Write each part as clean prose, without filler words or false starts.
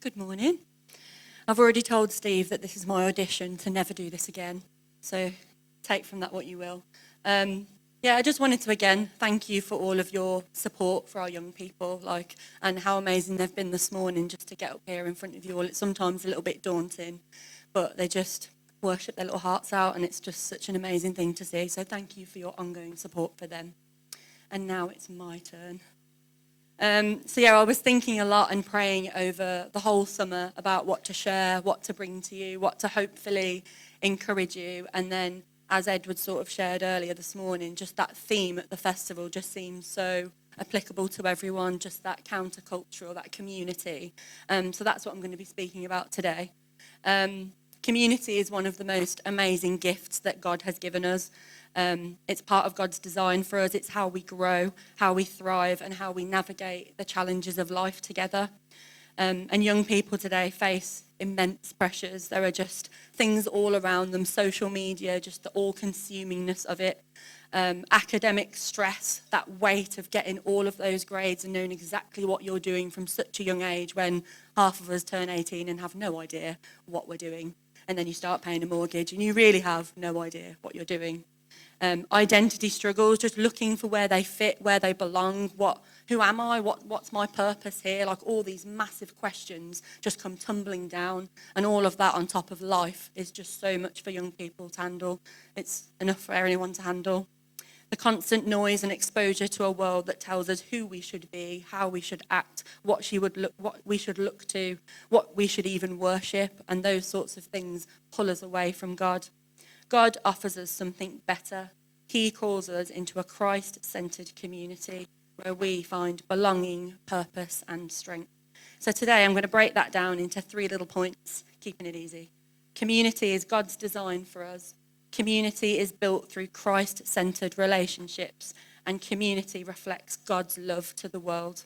Good morning. I've already told Steve that this is my audition to never do this again. So take from that what you will. I just wanted to again thank you for all of your support for our young people, and how amazing they've been this morning just to get up here in front of you all. It's sometimes a little bit daunting, but they just worship their little hearts out, and it's just such an amazing thing to see. So thank you for your ongoing support for them. And now it's my turn. I was thinking a lot and praying over the whole summer about what to share, what to bring to you, what to hopefully encourage you. And then, as Edward sort of shared earlier this morning, just that theme at the festival just seems so applicable to everyone, just that countercultural, that community. So that's what I'm going to be speaking about today. Community is one of the most amazing gifts that God has given us. It's part of God's design for us. It's how we grow, how we thrive, and how we navigate the challenges of life together. And young people today face immense pressures. There are just things all around them, social media, just the all-consumingness of it, academic stress, that weight of getting all of those grades and knowing exactly what you're doing from such a young age, when half of us turn 18 and have no idea what we're doing. And then you start paying a mortgage and you really have no idea what you're doing. Identity struggles, just looking for where they fit, where they belong, who am I, what's my purpose here, all these massive questions just come tumbling down, and all of that on top of life is just so much for young people to handle. It's enough for anyone to handle. The constant noise and exposure to a world that tells us who we should be, how we should act, what we should look to, what we should even worship, and those sorts of things pull us away from God. God offers us something better. He calls us into a Christ-centered community where we find belonging, purpose, and strength. So today I'm going to break that down into 3 little points, keeping it easy. Community is God's design for us. Community is built through Christ-centered relationships, and community reflects God's love to the world.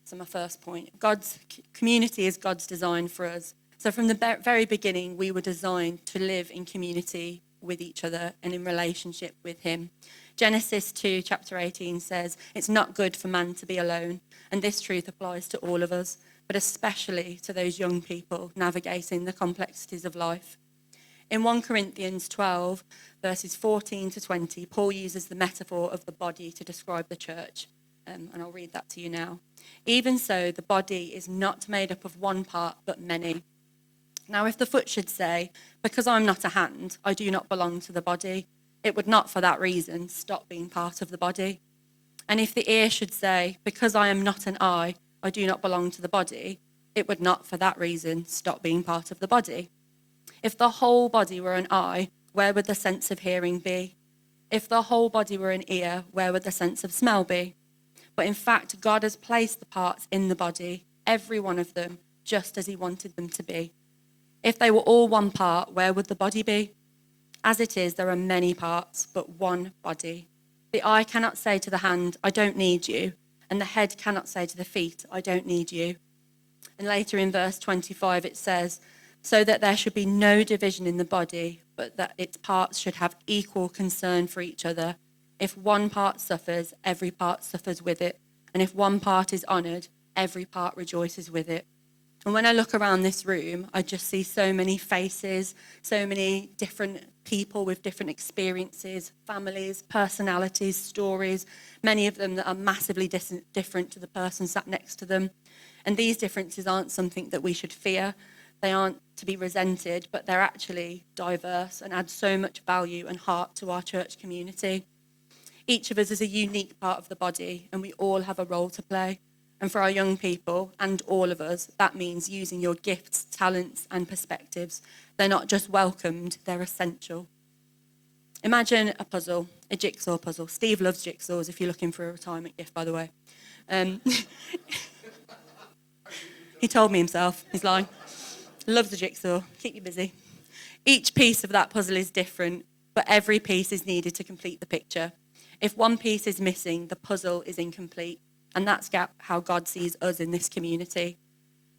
So my first point, community is God's design for us. So from the very beginning, we were designed to live in community with each other and in relationship with him. Genesis 2, chapter 18 says, "It's not good for man to be alone." And this truth applies to all of us, but especially to those young people navigating the complexities of life. In 1 Corinthians 12, verses 14 to 20, Paul uses the metaphor of the body to describe the church. And I'll read that to you now. "Even so, the body is not made up of one part, but many. Now, if the foot should say, 'Because I'm not a hand, I do not belong to the body,' it would not for that reason stop being part of the body. And if the ear should say, 'Because I am not an eye, I do not belong to the body,' it would not for that reason stop being part of the body. If the whole body were an eye, where would the sense of hearing be? If the whole body were an ear, where would the sense of smell be? But in fact, God has placed the parts in the body, every one of them, just as he wanted them to be. If they were all one part, where would the body be? As it is, there are many parts, but one body. The eye cannot say to the hand, 'I don't need you,' and the head cannot say to the feet, 'I don't need you.'" And later in verse 25 it says, "So that there should be no division in the body, but that its parts should have equal concern for each other. If one part suffers, every part suffers with it. And if one part is honoured, every part rejoices with it." And when I look around this room, I just see so many faces, so many different people with different experiences, families, personalities, stories, many of them that are massively different to the person sat next to them. And these differences aren't something that we should fear. They aren't to be resented, but they're actually diverse and add so much value and heart to our church community. Each of us is a unique part of the body, and we all have a role to play. And for our young people, and all of us, that means using your gifts, talents, and perspectives. They're not just welcomed, they're essential. Imagine a puzzle, a jigsaw puzzle. Steve loves jigsaws, if you're looking for a retirement gift, by the way. He told me himself, he's lying. Loves a jigsaw, keep you busy. Each piece of that puzzle is different, but every piece is needed to complete the picture. If one piece is missing, the puzzle is incomplete. And that's how God sees us in this community.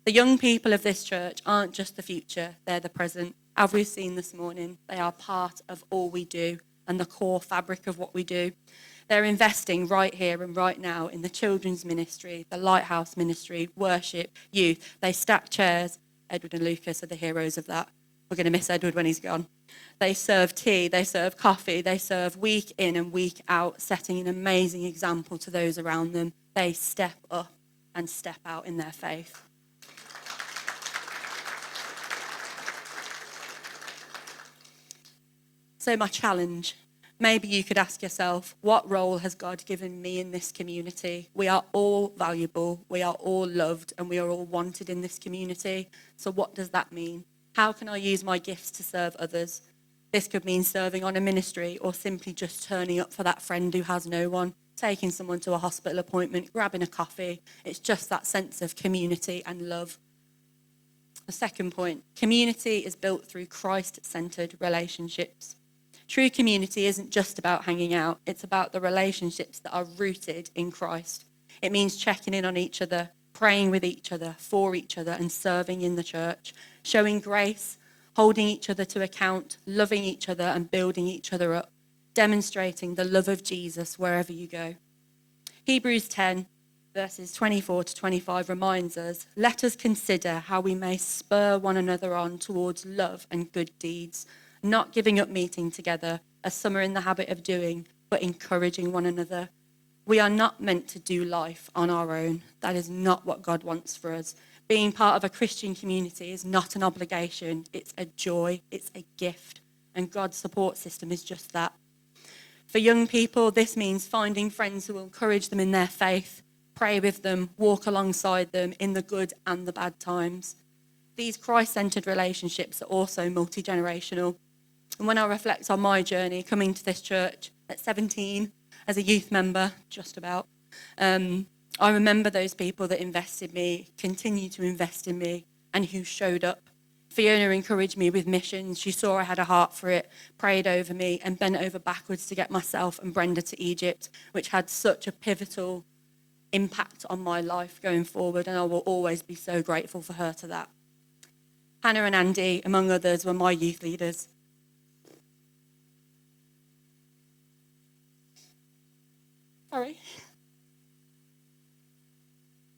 The young people of this church aren't just the future, they're the present. As we've seen this morning, they are part of all we do and the core fabric of what we do. They're investing right here and right now in the children's ministry, the lighthouse ministry, worship, youth. They stack chairs. Edward and Lucas are the heroes of that. We're going to miss Edward when he's gone. They serve tea, they serve coffee, they serve week in and week out, setting an amazing example to those around them. They step up and step out in their faith. So my challenge, maybe you could ask yourself, what role has God given me in this community? We are all valuable, we are all loved, and we are all wanted in this community. So what does that mean? How can I use my gifts to serve others? This could mean serving on a ministry or simply just turning up for that friend who has no one, taking someone to a hospital appointment, grabbing a coffee. It's just that sense of community and love. The second point, community is built through Christ-centered relationships. True community isn't just about hanging out. It's about the relationships that are rooted in Christ. It means checking in on each other, praying with each other, for each other, and serving in the church, showing grace, holding each other to account, loving each other and building each other up, demonstrating the love of Jesus wherever you go. Hebrews 10, verses 24 to 25 reminds us, let us consider how we may spur one another on towards love and good deeds, not giving up meeting together, as some are in the habit of doing, but encouraging one another. We are not meant to do life on our own. That is not what God wants for us. Being part of a Christian community is not an obligation. It's a joy. It's a gift. And God's support system is just that. For young people, this means finding friends who will encourage them in their faith, pray with them, walk alongside them in the good and the bad times. These Christ-centered relationships are also multi-generational. And when I reflect on my journey coming to this church at 17 as a youth member, just about, I remember those people that invested in me, continue to invest in me, and who showed up. Fiona encouraged me with missions. She saw I had a heart for it, prayed over me, and bent over backwards to get myself and Brenda to Egypt, which had such a pivotal impact on my life going forward, and I will always be so grateful for her to that. Hannah and Andy, among others, were my youth leaders. Sorry.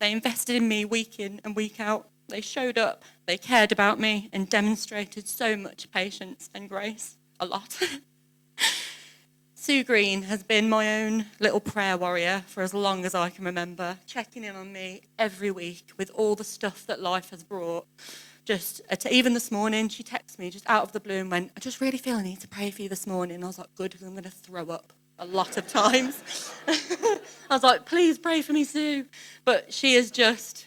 They invested in me week in and week out. They showed up, they cared about me, and demonstrated so much patience and grace. A lot. Sue Green has been my own little prayer warrior for as long as I can remember, checking in on me every week with all the stuff that life has brought. Even this morning, she texted me just out of the blue and went, I just really feel I need to pray for you this morning. I was like, good, because I'm going to throw up a lot of times. I was like, please pray for me, Sue. But she has just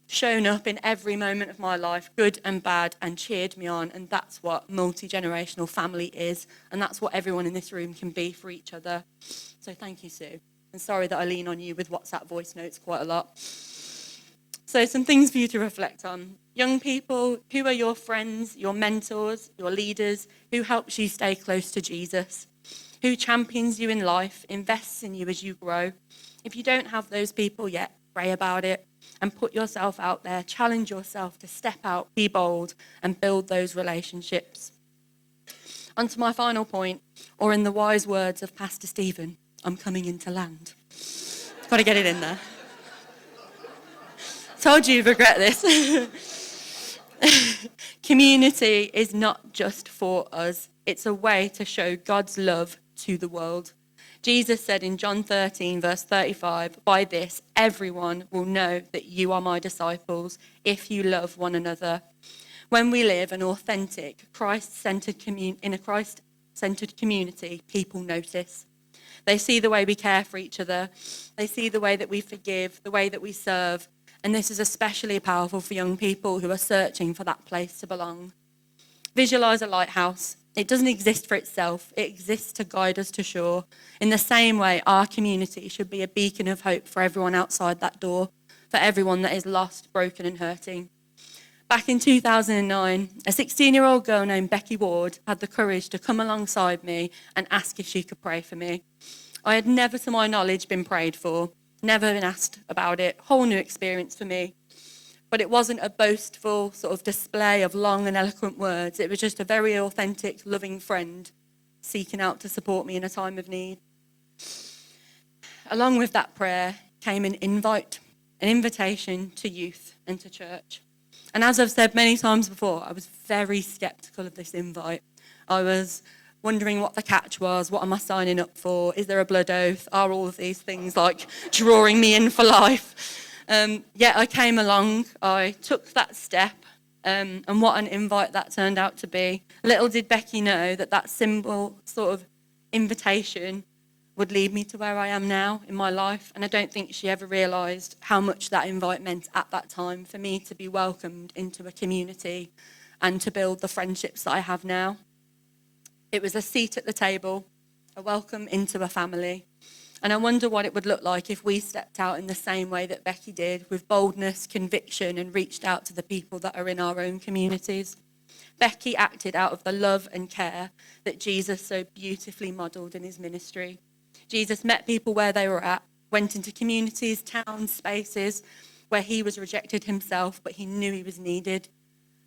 shown up in every moment of my life, good and bad, and cheered me on. And that's what multi-generational family is. And that's what everyone in this room can be for each other. So thank you, Sue. And sorry that I lean on you with WhatsApp voice notes quite a lot. So some things for you to reflect on. Young people, who are your friends, your mentors, your leaders, who helps you stay close to Jesus? Who champions you in life, invests in you as you grow? If you don't have those people yet, pray about it and put yourself out there. Challenge yourself to step out, be bold, and build those relationships. On to my final point, or in the wise words of Pastor Stephen, I'm coming into land. Got to get it in there. Told you you'd regret this. Community is not just for us. It's a way to show God's love to the world. Jesus said in John 13, verse 35, by this, everyone will know that you are my disciples if you love one another. When we live an authentic, in a Christ-centered community, people notice. They see the way we care for each other. They see the way that we forgive, the way that we serve. And this is especially powerful for young people who are searching for that place to belong. Visualize a lighthouse. It doesn't exist for itself. It exists to guide us to shore. In the same way, our community should be a beacon of hope for everyone outside that door, for everyone that is lost, broken and hurting. Back in 2009, a 16-year-old girl named Becky Ward had the courage to come alongside me and ask if she could pray for me. I had never, to my knowledge, been prayed for, never been asked about it, whole new experience for me. But it wasn't a boastful sort of display of long and eloquent words. It was just a very authentic, loving friend seeking out to support me in a time of need. along with that prayer came an invitation to youth and to church. And as I've said many times before, I was very sceptical of this invite. I was wondering what the catch was. What am I signing up for? Is there a blood oath? Are all of these things like drawing me in for life? Yet I came along, I took that step, and what an invite that turned out to be. Little did Becky know that that simple sort of invitation would lead me to where I am now in my life. And I don't think she ever realised how much that invite meant at that time for me to be welcomed into a community and to build the friendships that I have now. It was a seat at the table, a welcome into a family. And I wonder what it would look like if we stepped out in the same way that Becky did, with boldness, conviction, and reached out to the people that are in our own communities. Becky acted out of the love and care that Jesus so beautifully modelled in his ministry. Jesus met people where they were at, went into communities, towns, spaces where he was rejected himself, but he knew he was needed.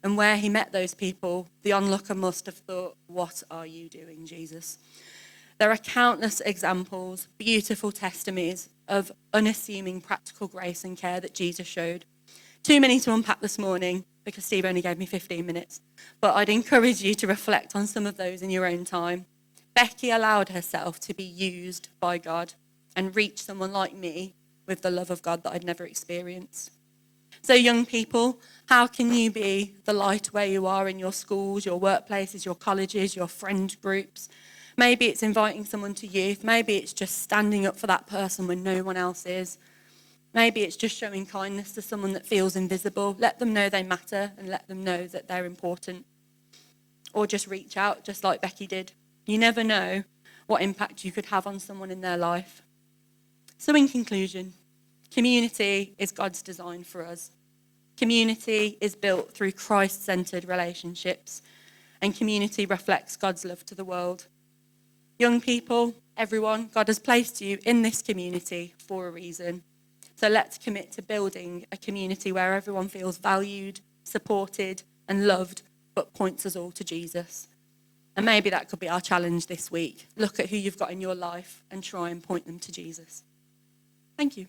And where he met those people, the onlooker must have thought, "What are you doing, Jesus?" There are countless examples, beautiful testimonies of unassuming practical grace and care that Jesus showed. Too many to unpack this morning because Steve only gave me 15 minutes, but I'd encourage you to reflect on some of those in your own time. Becky allowed herself to be used by God and reach someone like me with the love of God that I'd never experienced. So young people, how can you be the light where you are in your schools, your workplaces, your colleges, your friend groups? Maybe it's inviting someone to youth. Maybe it's just standing up for that person when no one else is. Maybe it's just showing kindness to someone that feels invisible. Let them know they matter and let them know that they're important. Or just reach out, just like Becky did. You never know what impact you could have on someone in their life. So in conclusion, community is God's design for us. Community is built through Christ-centered relationships, and community reflects God's love to the world. Young people, everyone, God has placed you in this community for a reason. So let's commit to building a community where everyone feels valued, supported, and loved, but points us all to Jesus. And maybe that could be our challenge this week. Look at who you've got in your life and try and point them to Jesus. Thank you.